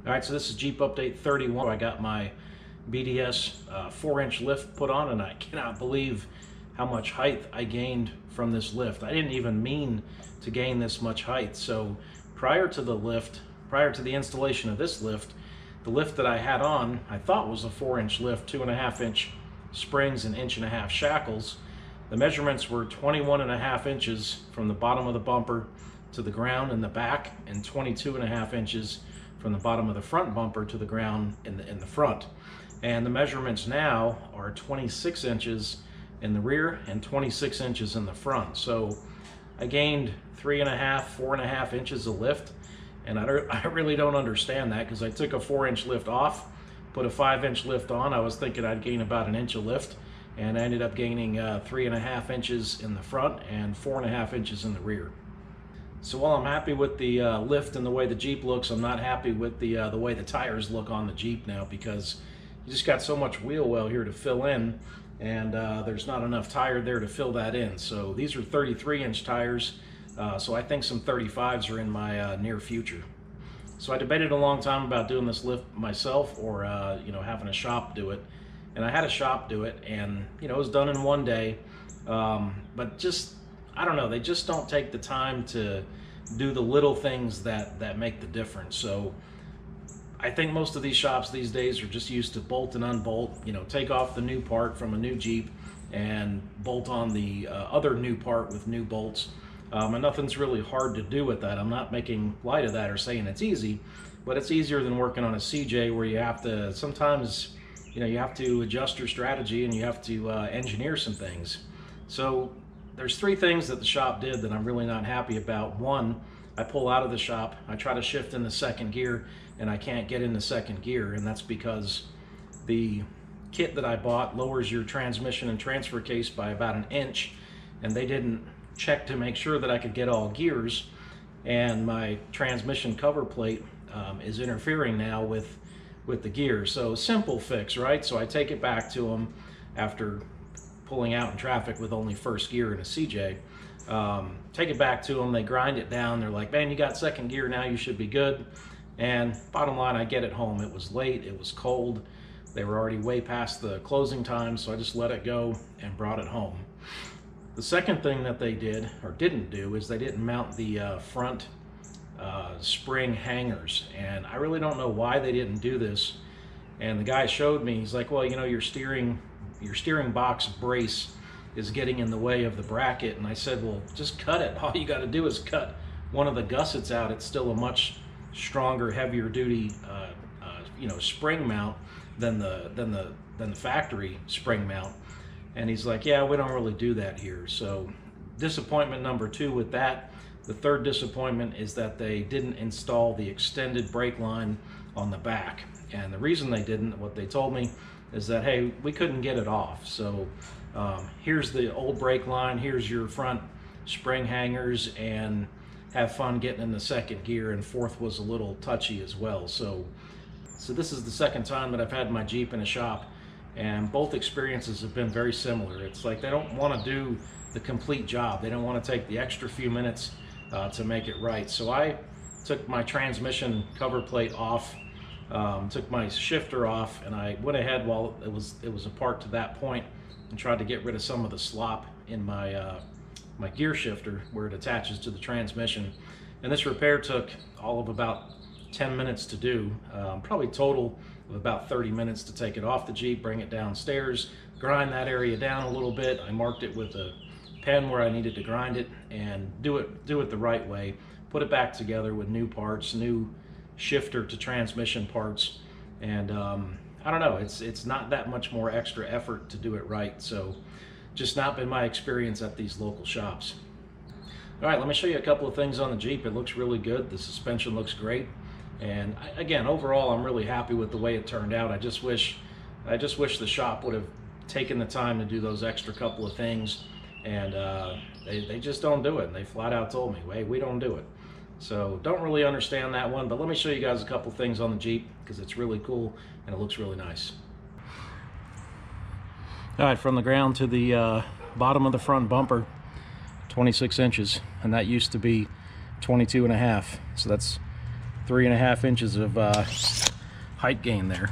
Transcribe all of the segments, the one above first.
All right, so this is Jeep Update 31. I got my BDS 4-inch lift put on, and I cannot believe how much height I gained from this lift. I didn't even mean to gain this much height. So prior to the installation of this lift, the lift that I had on, I thought was a 4-inch lift, 2.5-inch springs and 1.5-inch shackles. The measurements were 21.5 inches from the bottom of the bumper to the ground in the back, and 22.5 inches from the bottom of the front bumper to the ground in the front. And the measurements now are 26 inches in the rear and 26 inches in the front. So I gained 4.5 inches of lift, and I really don't understand that, because I took a 4-inch lift off, put a 5-inch lift on. I was thinking I'd gain about 1 inch of lift, and I ended up gaining 3.5 inches in the front and 4.5 inches in the rear. So while I'm happy with the lift and the way the Jeep looks, I'm not happy with the way the tires look on the Jeep now, because you just got so much wheel well here to fill in, and there's not enough tire there to fill that in. So these are 33-inch tires, so I think some 35s are in my near future. So I debated a long time about doing this lift myself, or having a shop do it. And I had a shop do it, and it was done in one day, but just, I don't know, they just don't take the time to do the little things that make the difference. So I think most of these shops these days are just used to bolt and unbolt, take off the new part from a new Jeep and bolt on the other new part with new bolts. And nothing's really hard to do with that. I'm not making light of that or saying it's easy, but it's easier than working on a CJ, where you have to sometimes, you have to adjust your strategy and you have to engineer some things. So there's 3 things that the shop did that I'm really not happy about. One, I pull out of the shop, I try to shift into second gear, and I can't get into second gear, and that's because the kit that I bought lowers your transmission and transfer case by about 1 inch, and they didn't check to make sure that I could get all gears, and my transmission cover plate is interfering now with the gear. So simple fix, right? So I take it back to them after pulling out in traffic with only first gear in a CJ. Take it back to them, they grind it down, they're like, man, you got second gear now, you should be good. And bottom line, I get it home. It was late, it was cold, they were already way past the closing time, so I just let it go and brought it home. The second thing that they did, or didn't do, is they didn't mount the front spring hangers, and I really don't know why they didn't do this. And the guy showed me, he's like, well, your steering box brace is getting in the way of the bracket. And I said, well, just cut it. All you got to do is cut one of the gussets out. It's still a much stronger, heavier duty spring mount than the factory spring mount. And he's like, yeah, we don't really do that here. So disappointment number 2 with that. The third disappointment is that they didn't install the extended brake line on the back. And the reason they didn't, what they told me, is that, hey, we couldn't get it off. So here's the old brake line, here's your front spring hangers, and have fun getting in the second gear. And fourth was a little touchy as well. So this is the second time that I've had my Jeep in a shop, and both experiences have been very similar. It's like they don't want to do the complete job. They don't want to take the extra few minutes to make it right. So I took my transmission cover plate off, took my shifter off, and I went ahead while it was apart to that point and tried to get rid of some of the slop in my my gear shifter where it attaches to the transmission. And this repair took all of about 10 minutes to do, probably total of about 30 minutes to take it off the Jeep, bring it downstairs, grind that area down a little bit. I marked it with a pen where I needed to grind it, and do it the right way. Put it back together with new parts, new shifter to transmission parts, and I don't know, it's not that much more extra effort to do it right. So just not been my experience at these local shops. All right, let me show you a couple of things on the Jeep. It looks really good. The suspension looks great, and again, overall, I'm really happy with the way it turned out. I just wish the shop would have taken the time to do those extra couple of things, and they just don't do it. And they flat out told me, hey, we don't do it. So don't really understand that one, but let me show you guys a couple things on the Jeep, because it's really cool and it looks really nice. All right, from the ground to the bottom of the front bumper, 26 inches, and that used to be 22.5. So that's 3.5 inches of height gain there.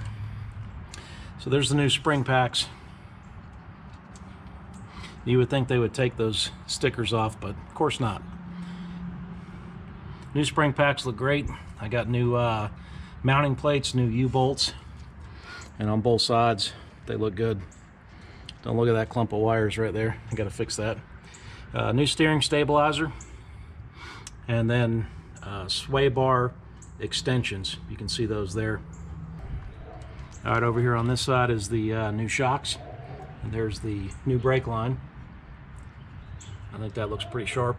So there's the new spring packs. You would think they would take those stickers off, but of course not. New spring packs look great. I got new mounting plates, new U-bolts, and on both sides they look good. Don't look at that clump of wires right there. I got to fix that. New steering stabilizer, and then sway bar extensions. You can see those there. All right, over here on this side is the new shocks, and there's the new brake line. I think that looks pretty sharp.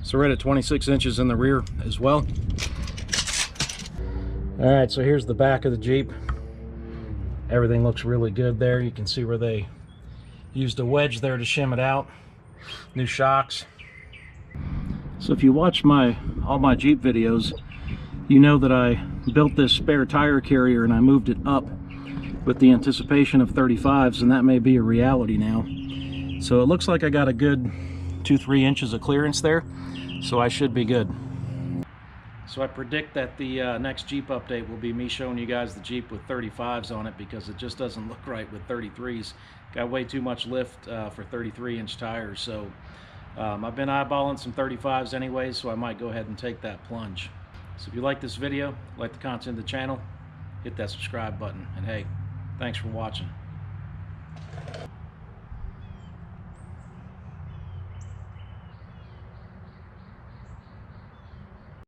So we're at 26 inches in the rear as well. All right, so here's the back of the Jeep. Everything looks really good there. You can see where they used a wedge there to shim it out. New shocks. So if you watch all my Jeep videos, you know that I built this spare tire carrier and I moved it up with the anticipation of 35s, and that may be a reality now. So it looks like I got a good 2-3 inches of clearance there, so I should be good. So I predict that the next Jeep update will be me showing you guys the Jeep with 35s on it, because it just doesn't look right with 33s. Got way too much lift for 33-inch tires, so I've been eyeballing some 35s anyway, so I might go ahead and take that plunge. So if you like this video, like the content of the channel, hit that subscribe button, and hey, thanks for watching.